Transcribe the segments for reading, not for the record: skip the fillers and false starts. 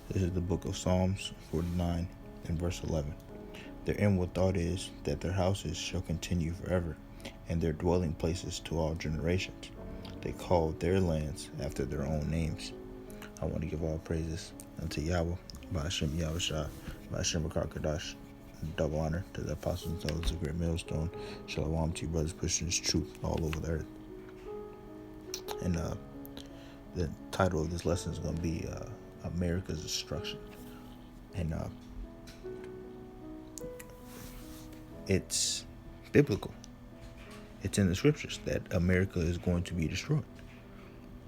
This is the book of Psalms 49 and verse 11. Their inward thought is that their houses shall continue forever, and their dwelling places to all generations. They call their lands after their own names. I want to give all praises unto Yahweh, by Hashem Yahushua, by Hashem Kadash. Double honor to the apostles and those of the great millstone. Shalom to you brothers pushing this truth all over the earth. And the title of this lesson is going to be America's Destruction. And it's biblical. It's in the scriptures that America is going to be destroyed.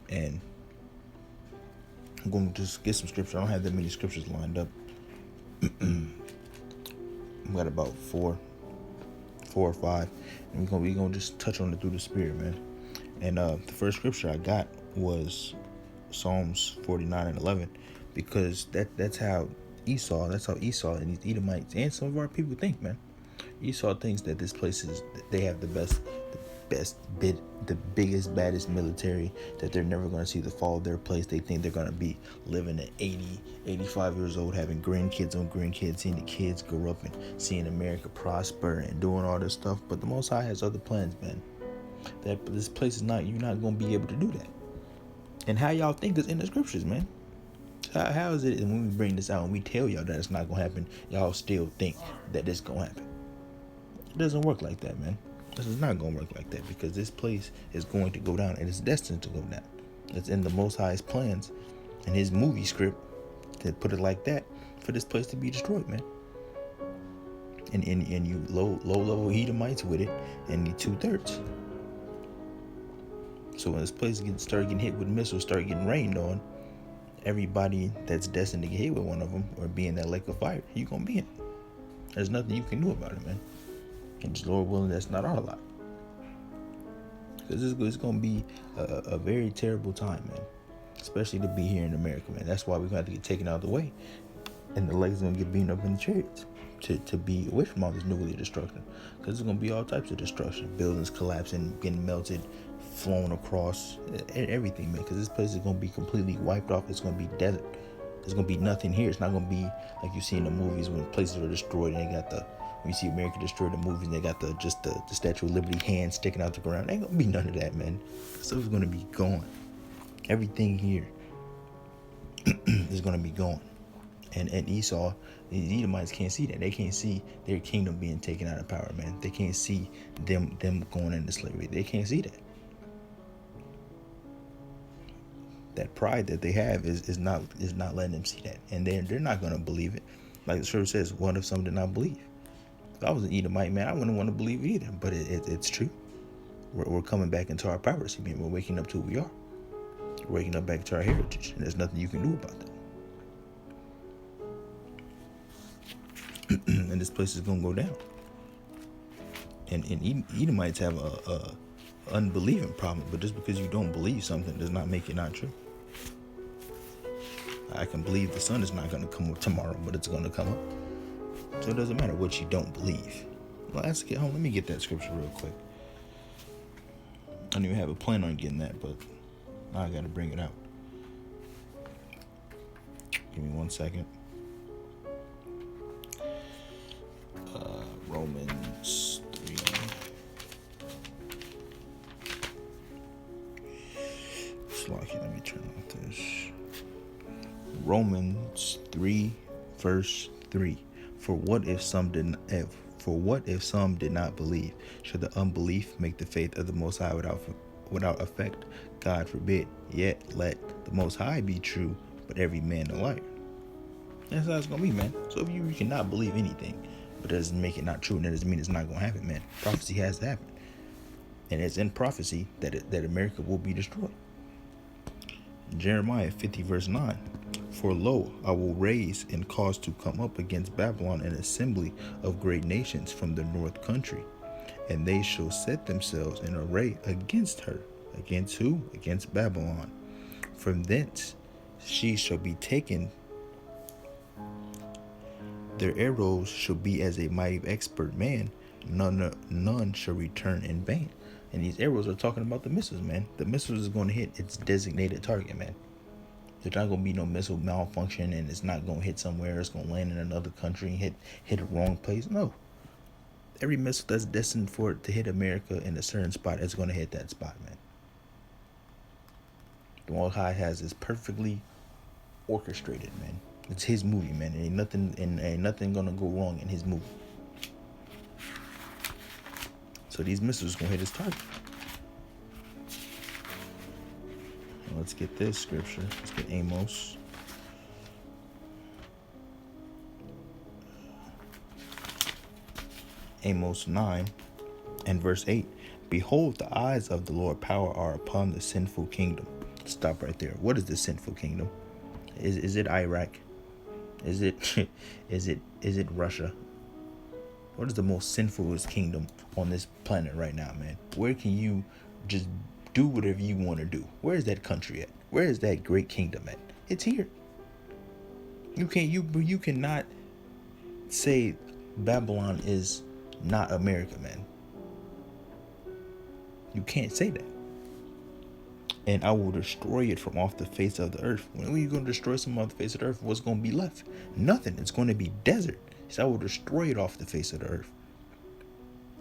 And I'm going to just get some scripture. I don't have that many scriptures lined up. We got about four or five, and we're gonna just touch on it through the spirit, man. And the first scripture I got was Psalms 49 and 11, because that's how Esau and these Edomites and some of our people think, man. Esau thinks that this place they have the biggest, baddest military, that they're never going to see the fall of their place. They think they're going to be living at 80, 85 years old, having grandkids on grandkids, seeing the kids grow up and seeing America prosper and doing all this stuff. But the Most High has other plans, man. That this place you're not going to be able to do that. And how y'all think is in the scriptures, man. How is it, and when we bring this out and we tell y'all that it's not going to happen, y'all still think that it's going to happen? It doesn't work like that, man. This is not going to work like that, because this place is going to go down, and it's destined to go down. It's in the Most High's plans and his movie script, to put it like that, for this place to be destroyed, man. And you low level Edomites with it, and the 2/3. So when this place start getting hit with missiles, start getting rained on, everybody that's destined to get hit with one of them or be in that lake of fire, you're going to be in it. There's nothing you can do about it, man. And just Lord willing, that's not our lot. Because it's going to be a very terrible time, man. Especially to be here in America, man. That's why we're going to have to get taken out of the way. And the legs are going to get beaten up in the chariots to be away from all this nuclear destruction. Because there's going to be all types of destruction. Buildings collapsing, getting melted, flown across, everything, man. Because this place is going to be completely wiped off. It's going to be desert. There's going to be nothing here. It's not going to be like you see in the movies when places are destroyed and they got when you see America destroy the movies, and they got the Statue of Liberty hand sticking out the ground. Ain't gonna be none of that, man. Stuff's gonna be gone. Everything here is gonna be gone. And Esau, the Edomites can't see that. They can't see their kingdom being taken out of power, man. They can't see them going into slavery. They can't see that. That pride that they have is not letting them see that, and they're not gonna believe it. Like the scripture says, what if some did not believe? If I was an Edomite, man, I wouldn't want to believe it either. But it's true. We're coming back into our privacy, man. We're waking up to who we are. We're waking up back to our heritage. And there's nothing you can do about that. And this place is going to go down. And Edomites have a unbelieving problem. But just because you don't believe something does not make it not true. I can believe the sun is not going to come up tomorrow, but it's going to come up. So it doesn't matter what you don't believe. Well, let's get home. Let me get that scripture real quick. I don't even have a plan on getting that, but now I got to bring it out. Give me 1 second. Romans 3. Let me turn off this. Romans 3, verse 3. For what if some did not believe? Should the unbelief make the faith of the Most High without effect? God forbid. Yet let the Most High be true, but every man a liar. That's how it's gonna be, man. So if you cannot believe anything, but that doesn't make it not true, and that doesn't mean it's not gonna happen, man. Prophecy has to happen, and it's in prophecy that America will be destroyed. Jeremiah 50, verse 9. For lo, I will raise and cause to come up against Babylon an assembly of great nations from the north country, and they shall set themselves in array against her. Against who? Against Babylon. From thence she shall be taken. Their arrows shall be as a mighty expert man. None shall return in vain. And these arrows are talking about the missiles, man. The missiles is going to hit its designated target, man. There's not gonna be no missile malfunction, and it's not gonna hit somewhere. It's gonna land in another country and hit a wrong place. No, every missile that's destined for it to hit America in a certain spot is gonna hit that spot, man. The Most High has this perfectly orchestrated, man. It's his movie, man. Ain't nothing gonna go wrong in his movie. So these missiles gonna hit his target. Let's get this scripture. Let's get Amos. Amos 9 and verse 8. Behold, the eyes of the Lord power are upon the sinful kingdom. Stop right there. What is the sinful kingdom? Is it Iraq? Is it is it Russia? What is the most sinfulest kingdom on this planet right now, man? Where can you just do whatever you want to do? Where is that country at? Where is that great kingdom at? It's here. You cannot say Babylon is not America, man. You can't say that. And I will destroy it from off the face of the earth. When are you going to destroy something off the face of the earth? What's going to be left? Nothing. It's going to be desert. So I will destroy it off the face of the earth.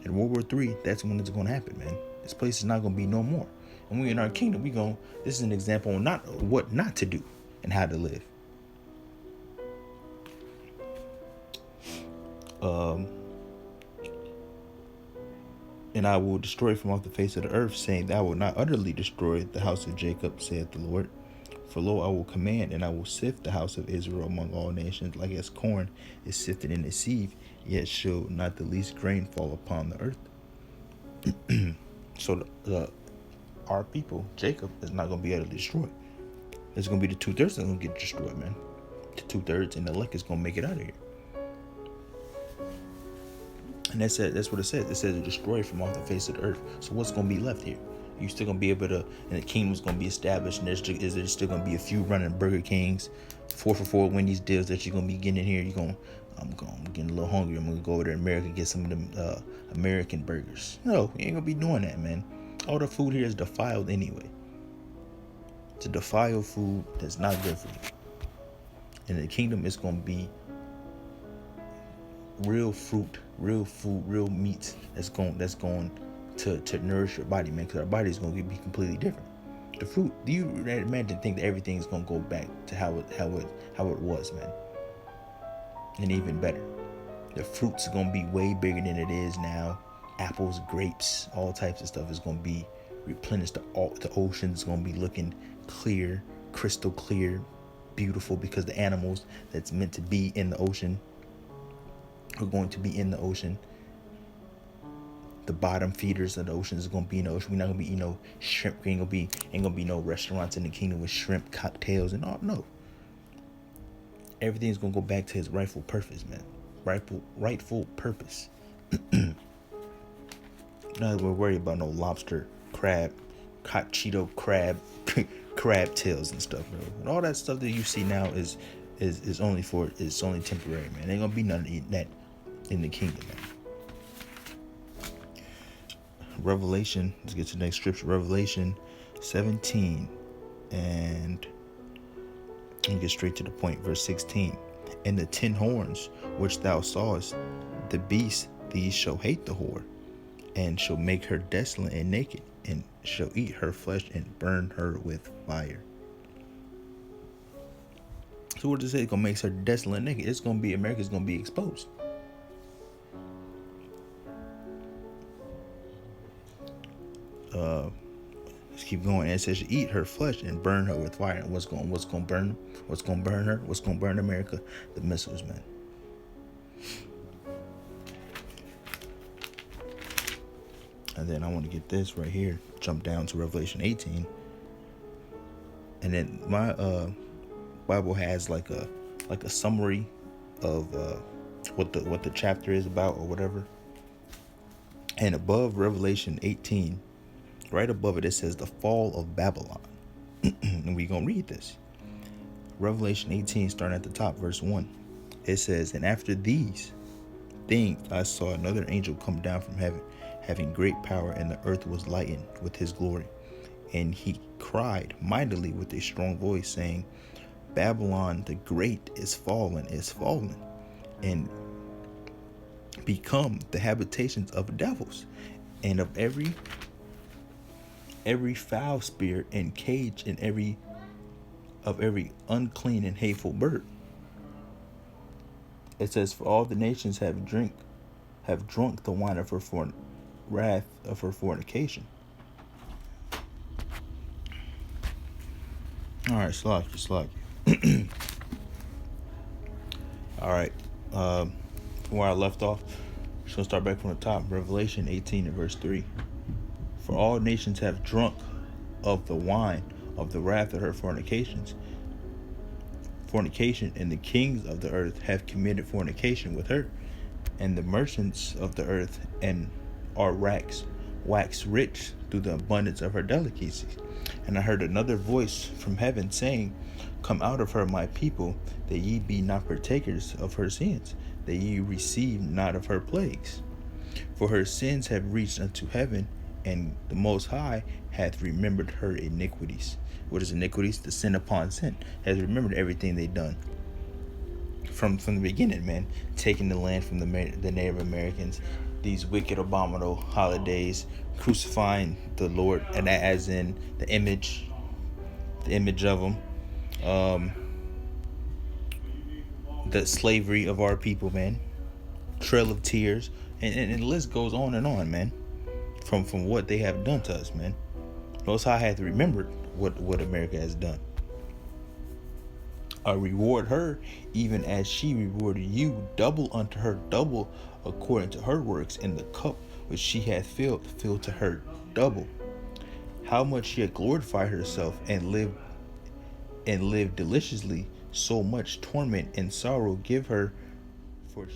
In World War III, that's when it's going to happen, man. This place is not going to be no more. And we in our kingdom, this is an example on what not to do and how to live. And I will destroy from off the face of the earth, saying that I will not utterly destroy the house of Jacob, saith the Lord. For lo, I will command, and I will sift the house of Israel among all nations, like as corn is sifted in the sieve, yet shall not the least grain fall upon the earth. So our people, Jacob, is not going to be able to destroy. It's going to be the 2/3 that's going to get destroyed, man. The 2/3 and the elect is going to make it out of here. And that's what it says. It says destroy from off the face of the earth. So what's going to be left here? You're still going to be able to, and the kingdom's going to be established, and there's still going to be a few running Burger Kings, 4 for $4 Wendy's deals that you're going to be getting in here. I'm getting a little hungry. I'm going to go over to America and get some of them American burgers. No, you ain't going to be doing that, man. All the food here is defiled anyway. It's a defiled food that's not good for you. In the kingdom, it's going to be real fruit, real food, real meats that's going to nourish your body, man, because our body is going to be completely different. The fruit, do you imagine think that everything is going to go back to how it was, man? And even better. The fruits are going to be way bigger than it is now. Apples, grapes, all types of stuff is going to be replenished. The ocean's going to be looking clear, crystal clear, beautiful, because the animals that's meant to be in the ocean are going to be in the ocean. The bottom feeders of the ocean is going to be in the ocean. We're not going to be, shrimp. Ain't going to be no restaurants in the kingdom with shrimp cocktails and all. No. Everything's going to go back to its rightful purpose, man. Rightful purpose. Not we're worried about no lobster, crab, hot Cheeto crab, crab tails and stuff, bro. And all that stuff that you see now is only temporary, man. Ain't gonna be none of that in the kingdom, man. Revelation. Let's get to the next scripture. Revelation 17, and let me get straight to the point. Verse 16. And the 10 horns which thou sawest, the beast, these shall hate the whore, and shall make her desolate and naked, and shall eat her flesh and burn her with fire. So what does it say? It's gonna make her desolate and naked. America's gonna be exposed. Let's keep going. And it says, eat her flesh and burn her with fire. And what's gonna burn her? What's gonna burn America? The missiles, man. And then I want to get this right here. Jump down to Revelation 18. And then my Bible has like a summary of what the chapter is about or whatever. And above Revelation 18, right above it says the fall of Babylon. And we're going to read this. Revelation 18, starting at the top, verse 1. It says, and after these things I saw another angel come down from heaven, having great power, and the earth was lightened with his glory. And he cried mightily with a strong voice, saying, Babylon the Great is fallen, and become the habitations of devils, and of every foul spirit and cage, and every unclean and hateful bird. It says, for all the nations have drunk the wine of her wrath of her fornication. All right, Slack. All right, where I left off, just gonna start back from the top. Revelation 18 and verse 3. For all nations have drunk of the wine of the wrath of her fornication, and the kings of the earth have committed fornication with her, and the merchants of the earth and are wax rich through the abundance of her delicacies. And I heard another voice from heaven saying, Come out of her, my people, that ye be not partakers of her sins, that ye receive not of her plagues. For her sins have reached unto heaven, and the Most High hath remembered her iniquities. What is iniquities? The sin upon sin. Has remembered everything they done from the beginning, man. Taking the land from the Native Americans, these wicked, abominable holidays, crucifying the Lord, and as in the image of them, the slavery of our people, man. Trail of Tears, and the list goes on and on, man. From what they have done to us, man. Most High hath remembered what America has done. Reward her even as she rewarded you, double unto her double according to her works, and the cup which she hath filled to her double. How much she hath glorified herself and lived deliciously, so much torment and sorrow give her, for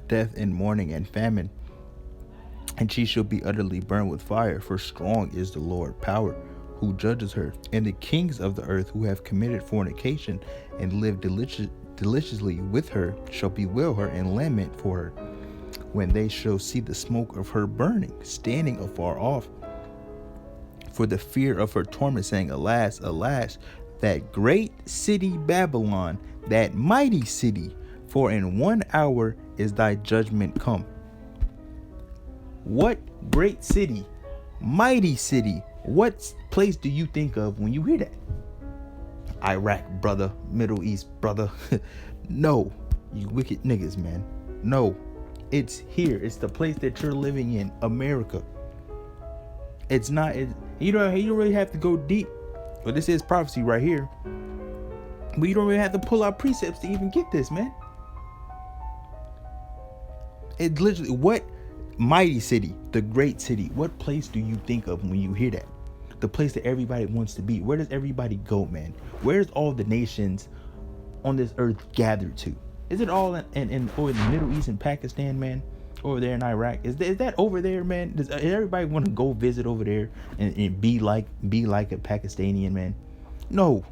death and mourning and famine, and she shall be utterly burned with fire, for strong is the Lord power who judges her. And the kings of the earth who have committed fornication and lived deliciously with her shall bewail her and lament for her, when they shall see the smoke of her burning, standing afar off, for the fear of her torment, saying, Alas, alas, that great city Babylon, that mighty city, for in 1 hour is thy judgment come. What great city, mighty city, what place do you think of when you hear that? Iraq, brother. Middle East, brother. No, you wicked niggas, man. No, it's here. It's the place that you're living in, America. It's not, you don't really have to go deep. But this is prophecy right here. But you don't really have to pull out precepts to even get this, man. It literally, what mighty city, the great city, what place do you think of when you hear that? The place that everybody wants to be. Where does everybody go, man? Where's all the nations on this earth gathered to? Is it all in over the Middle East and Pakistan, man? Over there in Iraq? Is that over there, man? Does everybody want to go visit over there and be like a Pakistani, man? No.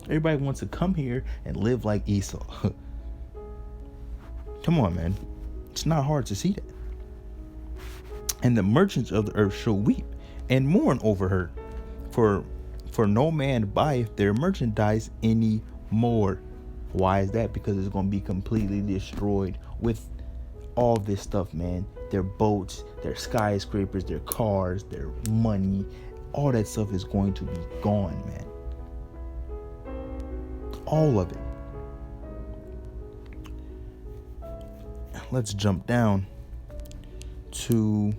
Everybody wants to come here and live like Esau. Come on, man. It's not hard to see that. And the merchants of the earth shall weep and mourn over her, for no man buyeth their merchandise any more. Why is that? Because it's going to be completely destroyed with all this stuff, man. Their boats, their skyscrapers, their cars, their money, all that stuff is going to be gone, man. All of it. Let's jump down to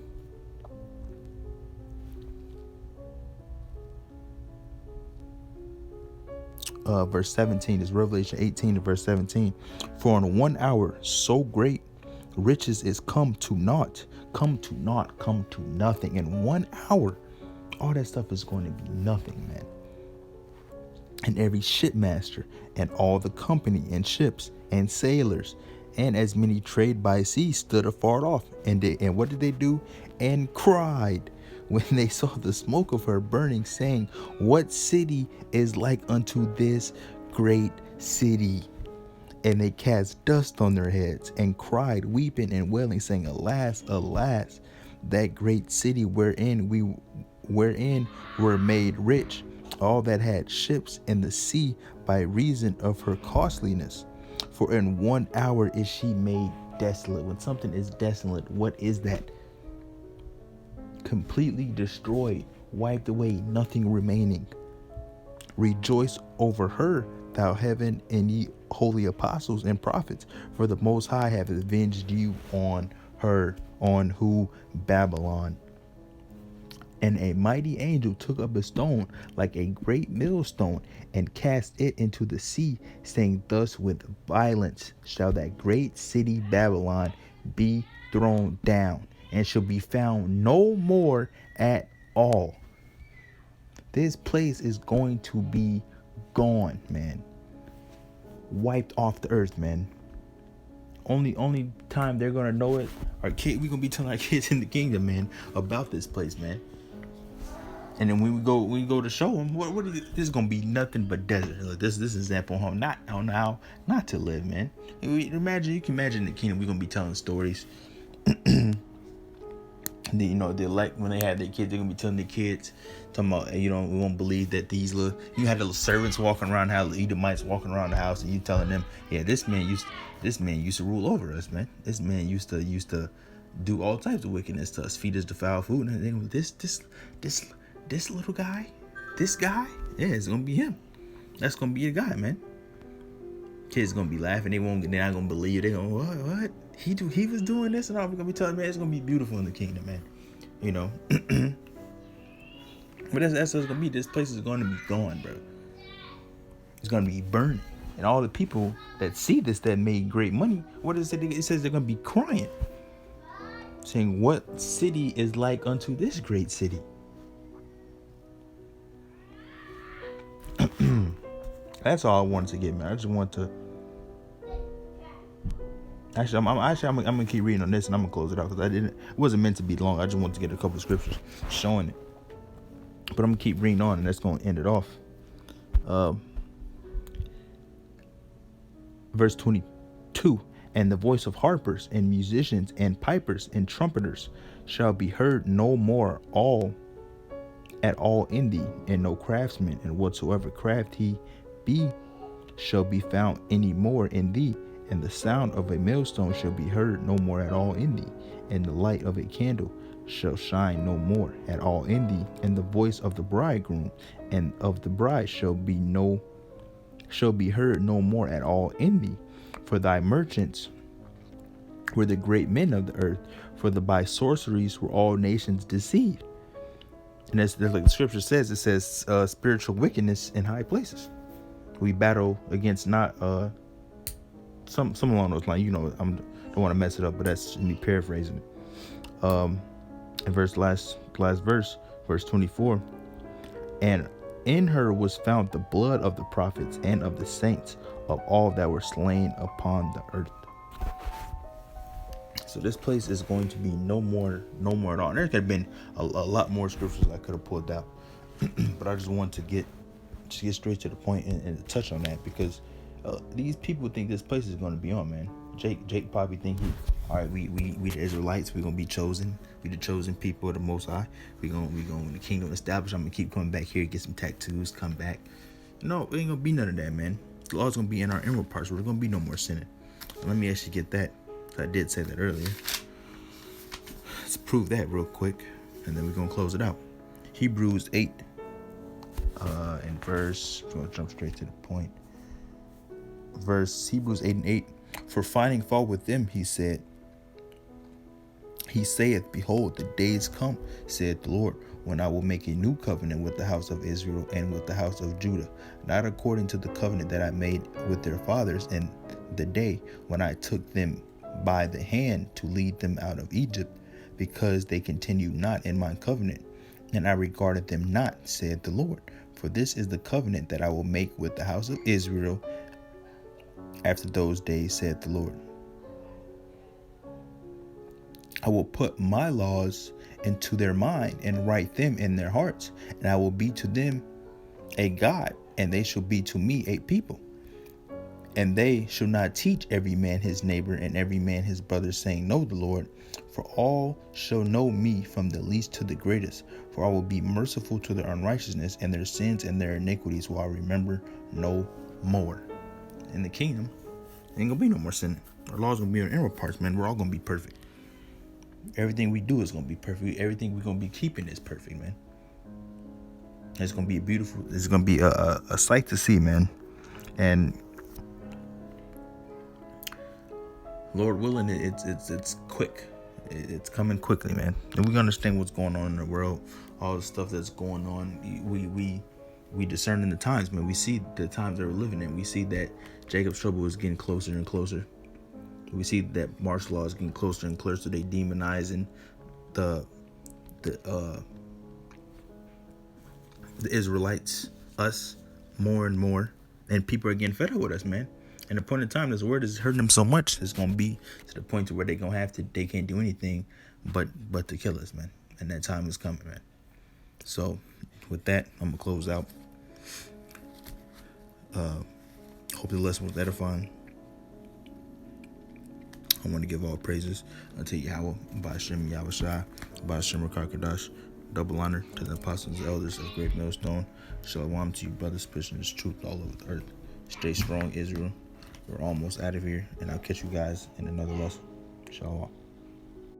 verse 17. Is Revelation 18 to verse 17. For in 1 hour so great riches is come to naught, come to nothing. In 1 hour, all that stuff is going to be nothing, man. And every shipmaster and all the company and ships and sailors and as many trade by sea stood afar off, and what did they do? And cried when they saw the smoke of her burning, saying, What city is like unto this great city? And they cast dust on their heads and cried, weeping and wailing, saying, Alas, alas, that great city wherein wherein were made rich all that had ships in the sea by reason of her costliness. For in 1 hour is she made desolate. When something is desolate, what is that? Completely destroyed, wiped away, nothing remaining. Rejoice over her, thou heaven, and ye holy apostles and prophets, for the Most High hath avenged you on her. On who? Babylon. And a mighty angel took up a stone like a great millstone and cast it into the sea, saying, thus with violence shall that great city Babylon be thrown down, and shall be found no more at all. This place is going to be gone, man. Wiped off the earth, man. Only time they're gonna know it, our kid, we gonna be telling our kids in the kingdom, man, about this place, man. And then when we go to show them, what is this is gonna be nothing but desert. Like this example on how not to live, man. You can imagine the kingdom. We're gonna be telling stories. They like when they have their kids, they're gonna be telling their kids, talking about, we won't believe that these you had little servants walking around, how Edomites walking around the house, and you telling them, yeah, this man used to rule over us, man. This man used to do all types of wickedness to us, feed us the foul food, and then this little guy, yeah, it's gonna be him. That's gonna be the guy, man. Kids gonna be laughing. They're not gonna believe. They're gonna, what? He was doing this, and all. We're gonna be telling, man, it's gonna be beautiful in the kingdom, man. But that's what it's gonna be. This place is gonna be gone, bro. It's gonna be burning, and all the people that see this that made great money, what does it say? It says they're gonna be crying, saying, "What city is like unto this great city?" That's all I wanted to get, man. I just want to. Actually, I'm gonna keep reading on this, and I'm gonna close it out because it wasn't meant to be long. I just wanted to get a couple of scriptures showing it, but I'm gonna keep reading on, and that's gonna end it off. Verse 22: and the voice of harpers and musicians and pipers and trumpeters shall be heard no more at all in thee, and no craftsman, and whatsoever craft he be shall be found any more in thee, and the sound of a millstone shall be heard no more at all in thee, and the light of a candle shall shine no more at all in thee, and the voice of the bridegroom and of the bride shall be heard no more at all in thee. For thy merchants were the great men of the earth, for by sorceries were all nations deceived. And that's like the scripture says. It says spiritual wickedness in high places. We battle against not some along those lines. I don't want to mess it up, but that's me paraphrasing it. Last verse, verse 24. And in her was found the blood of the prophets and of the saints of all that were slain upon the earth. So this place is going to be no more at all. And there could have been a lot more scriptures I could have pulled out, but I just want to get straight to the point and touch on that, because these people think this place is going to be on, man. Jake probably think all right, we the Israelites, we're gonna be chosen. We the chosen people of the Most High. We going when the kingdom established, I'm gonna keep coming back here, get some tattoos, come back. No, it ain't gonna be none of that, man. The law's gonna be in our inward parts. There's gonna be no more sinning. So let me actually get that. I did say that earlier. Let's prove that real quick, and then we're gonna close it out. Hebrews 8, in verse. I'm gonna jump straight to the point. Hebrews 8:8. For finding fault with them, he saith, behold, the days come, saith the Lord, when I will make a new covenant with the house of Israel and with the house of Judah, not according to the covenant that I made with their fathers in the day when I took them by the hand to lead them out of Egypt, because they continued not in my covenant, and I regarded them not, saith the Lord. For this is the covenant that I will make with the house of Israel after those days, saith the Lord. I will put my laws into their mind and write them in their hearts, and I will be to them a God, and they shall be to me a people. And they shall not teach every man his neighbor and every man his brother, saying, Know the Lord. For all shall know me from the least to the greatest. For I will be merciful to their unrighteousness, and their sins and their iniquities will I remember no more. In the kingdom, ain't gonna be no more sin. Our laws gonna be on inward parts, man. We're all gonna be perfect. Everything we do is gonna be perfect. Everything we're gonna be keeping is perfect, man. It's gonna be beautiful. It's gonna be a sight to see, man. And Lord willing, it's quick. It's coming quickly, man. And we understand what's going on in the world, all the stuff that's going on. We discern in the times, man. We see the times that we're living in. We see that Jacob's trouble is getting closer and closer. We see that martial law is getting closer and closer. They demonizing the Israelites, us, more and more, and people are getting fed up with us, man. And the point in time, this word is hurting them so much, it's gonna be to the point to where they can't do anything but to kill us, man. And that time is coming, man. So, with that, I'm gonna close out. Hope the lesson was edifying. I want to give all praises unto Yahweh, Ba'ashem Yahushua, Ba'ashem Rakakadash. Double honor to the apostles and elders of Great Millstone. Shalom to you, brothers, pushing this truth all over the earth. Stay strong, Israel. We're almost out of here, and I'll catch you guys in another lesson. Shalom.